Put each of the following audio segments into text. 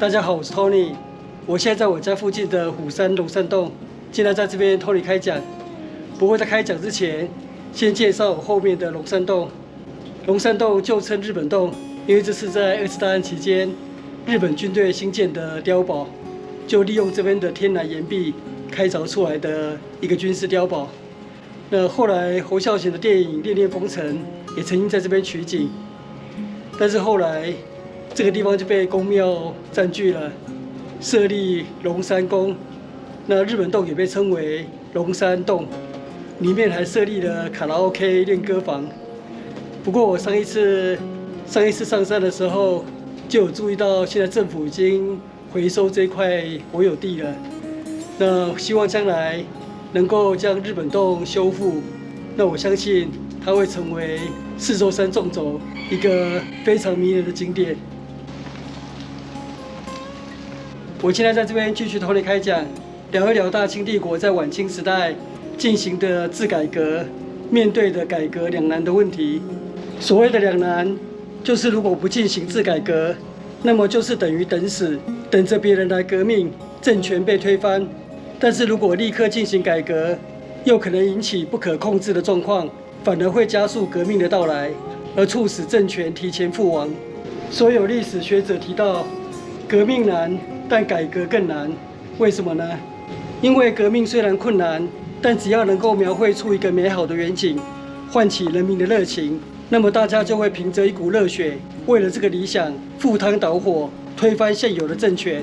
大家好，我是 Tony， 我现在在我家附近的虎山龙山洞，今天在这边 Tony 开讲。不过在开讲之前，先介绍我后面的龙山洞。龙山洞旧称日本洞，因为这是在二次大战期间日本军队兴建的碉堡，就利用这边的天然岩壁开凿出来的一个军事碉堡。那后来侯孝贤的电影《恋恋风尘》也曾经在这边取景，但是后来这个地方就被宫庙占据了，设立龙山宫。那日本洞也被称为龙山洞，里面还设立了卡拉 OK 练歌房。不过我上一次上山的时候，就有注意到现在政府已经回收这块国有地了。那希望将来能够将日本洞修复，那我相信它会成为四周山纵走一个非常迷人的景点。我现在在这边继续Tony开讲，聊一聊大清帝国在晚清时代进行的治改革，面对的改革两难的问题。所谓的两难，就是如果不进行治改革，那么就是等于等死，等着别人来革命，政权被推翻。但是如果立刻进行改革，又可能引起不可控制的状况，反而会加速革命的到来，而促使政权提前覆亡。所以有历史学者提到，革命难，但改革更难。为什么呢？因为革命虽然困难，但只要能够描绘出一个美好的远景，唤起人民的热情，那么大家就会凭着一股热血，为了这个理想赴汤蹈火，推翻现有的政权。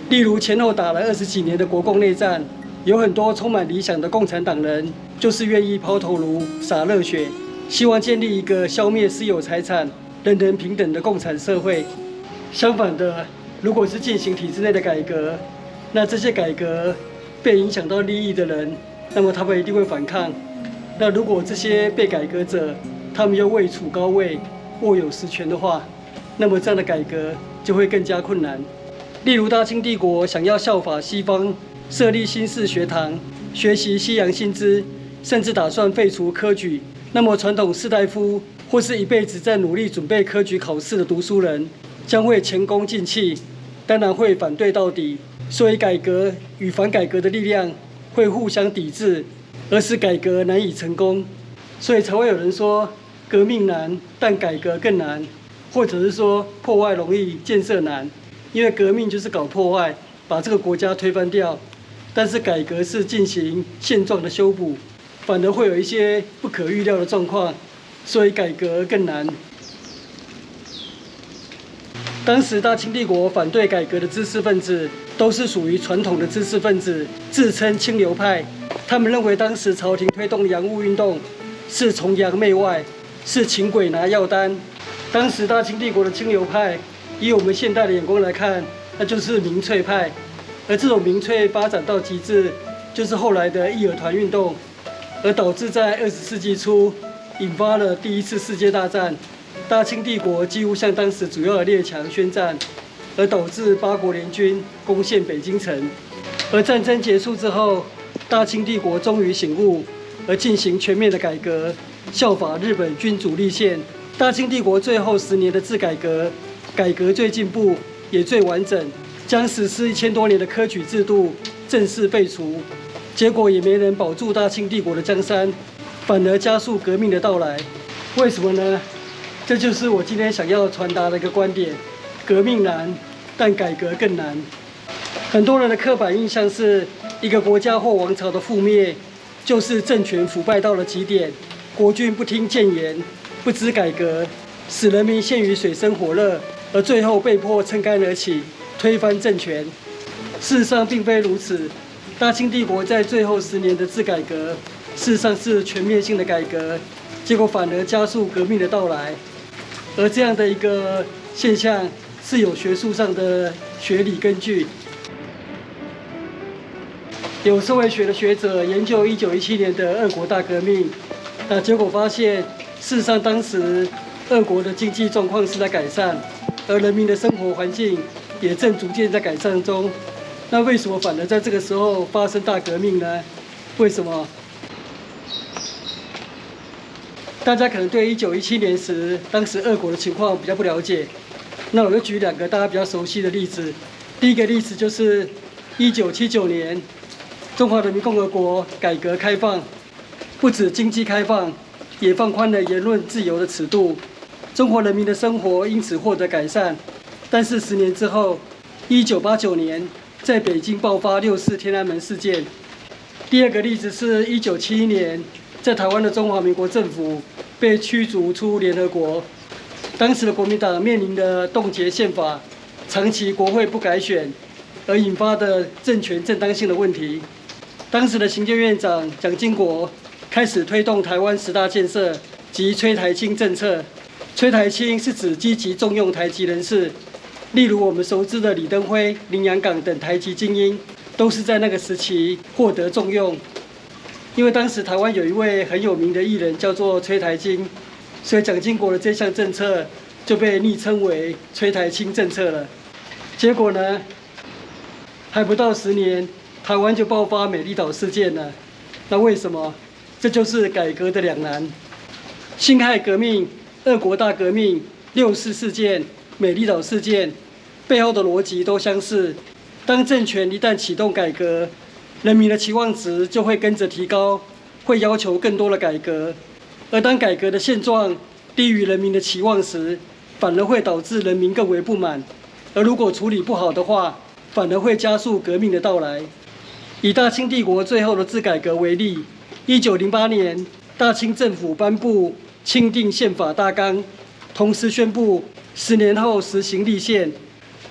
例如前后打了20几年的国共内战，有很多充满理想的共产党人，就是愿意抛头颅、洒热血，希望建立一个消灭私有财产、人人平等的共产社会。相反的，如果是进行体制内的改革，那这些改革被影响到利益的人，那么他们一定会反抗。那如果这些被改革者，他们又位处高位、握有实权的话，那么这样的改革就会更加困难。例如大清帝国想要效法西方，设立新式学堂，学习西洋新知，甚至打算废除科举，那么传统士大夫或是一辈子在努力准备科举考试的读书人，将会前功尽弃，当然会反对到底。所以改革与反改革的力量会互相抵制，而使改革难以成功。所以才会有人说，革命难，但改革更难，或者是说破坏容易，建设难。因为革命就是搞破坏，把这个国家推翻掉，但是改革是进行现状的修补，反而会有一些不可预料的状况，所以改革更难。当时大清帝国反对改革的知识分子，都是属于传统的知识分子，自称清流派。他们认为当时朝廷推动洋务运动是崇洋媚外，是请鬼拿药单。当时大清帝国的清流派，以我们现代的眼光来看，那就是民粹派。而这种民粹发展到极致，就是后来的义和团运动，而导致在20世纪初引发了第一次世界大战。大清帝国几乎向当时主要的列强宣战，而导致8国联军攻陷北京城。而战争结束之后，大清帝国终于醒悟，而进行全面的改革，效法日本君主立宪。大清帝国最后10年的治改革，改革最进步，也最完整，将实施1000多年的科举制度正式废除。结果也没人保住大清帝国的江山，反而加速革命的到来。为什么呢？这就是我今天想要传达的一个观点：革命难，但改革更难。很多人的刻板印象是，一个国家或王朝的覆灭，就是政权腐败到了极点，国君不听谏言，不知改革，使人民陷于水深火热，而最后被迫撑杆而起，推翻政权。事实上并非如此。大清帝国在最后10年的治改革，事实上是全面性的改革，结果反而加速革命的到来。而这样的一个现象是有学术上的学理根据。有社会学的学者研究1917年的俄国大革命，结果发现，事实上当时俄国的经济状况是在改善，而人民的生活环境也正逐渐在改善中。那为什么反而在这个时候发生大革命呢？为什么？大家可能对1917年时当时俄国的情况比较不了解，那我就举2个大家比较熟悉的例子。第一个例子就是1979年，中华人民共和国改革开放，不止经济开放，也放宽了言论自由的尺度，中国人民的生活因此获得改善。但是10年之后，1989年在北京爆发6·4天安门事件。第二个例子是1971年，在台湾的中华民国政府被驱逐出联合国，当时的国民党面临的冻结宪法、长期国会不改选而引发的政权正当性的问题。当时的行政院长蒋经国开始推动台湾10大建设及催台青政策。催台青是指积极重用台籍人士，例如我们熟知的李登辉、林洋港等台籍精英，都是在那个时期获得重用。因为当时台湾有一位很有名的艺人叫做催台青，所以蒋经国的这项政策就被昵称为催台青政策了。结果呢，还不到10年，台湾就爆发美丽岛事件了。那为什么？这就是改革的两难。辛亥革命、俄国大革命、6·4事件、美丽岛事件背后的逻辑都相似。当政权一旦启动改革，人民的期望值就会跟着提高，会要求更多的改革。而当改革的现状低于人民的期望时，反而会导致人民更为不满。而如果处理不好的话，反而会加速革命的到来。以大清帝国最后的自改革为例，1908年，大清政府颁布钦定宪法大纲，同时宣布10年后实行立宪。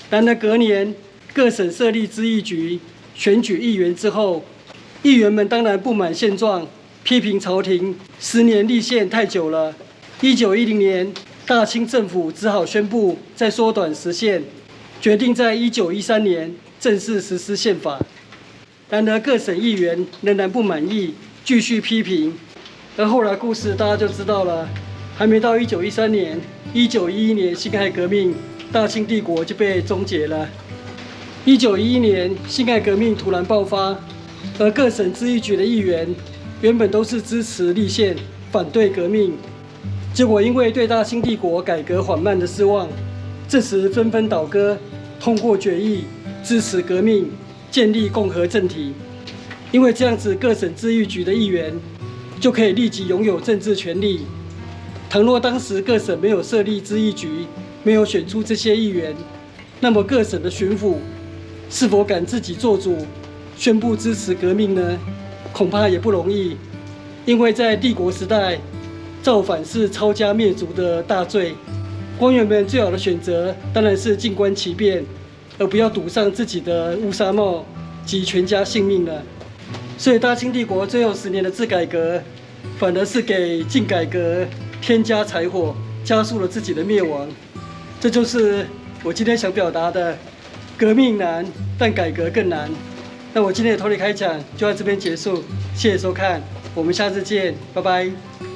然而隔年，各省设立咨议局，选举议员之后，议员们当然不满现状，批评朝廷10年立宪太久了。1910年，大清政府只好宣布再缩短时限，决定在1913年正式实施宪法。然而各省议员仍然不满意，继续批评。而后来故事大家就知道了，还没到1913年，1911年辛亥革命，大清帝国就被终结了。1911年，辛亥革命突然爆发，而各省咨议局的议员原本都是支持立宪、反对革命，结果因为对大清帝国改革缓慢的失望，这时纷纷倒戈，通过决议支持革命，建立共和政体。因为这样子，各省咨议局的议员就可以立即拥有政治权利。倘若当时各省没有设立咨议局，没有选出这些议员，那么各省的巡抚是否敢自己做主，宣布支持革命呢？恐怕也不容易，因为在帝国时代，造反是抄家灭族的大罪。官员们最好的选择当然是静观其变，而不要赌上自己的乌纱帽及全家性命了。所以大清帝国最后10年的自改革，反而是给净改革添加柴火，加速了自己的灭亡。这就是我今天想表达的：革命难，但改革更难。那我今天的头里开讲就到这边结束，谢谢收看，我们下次见，拜拜。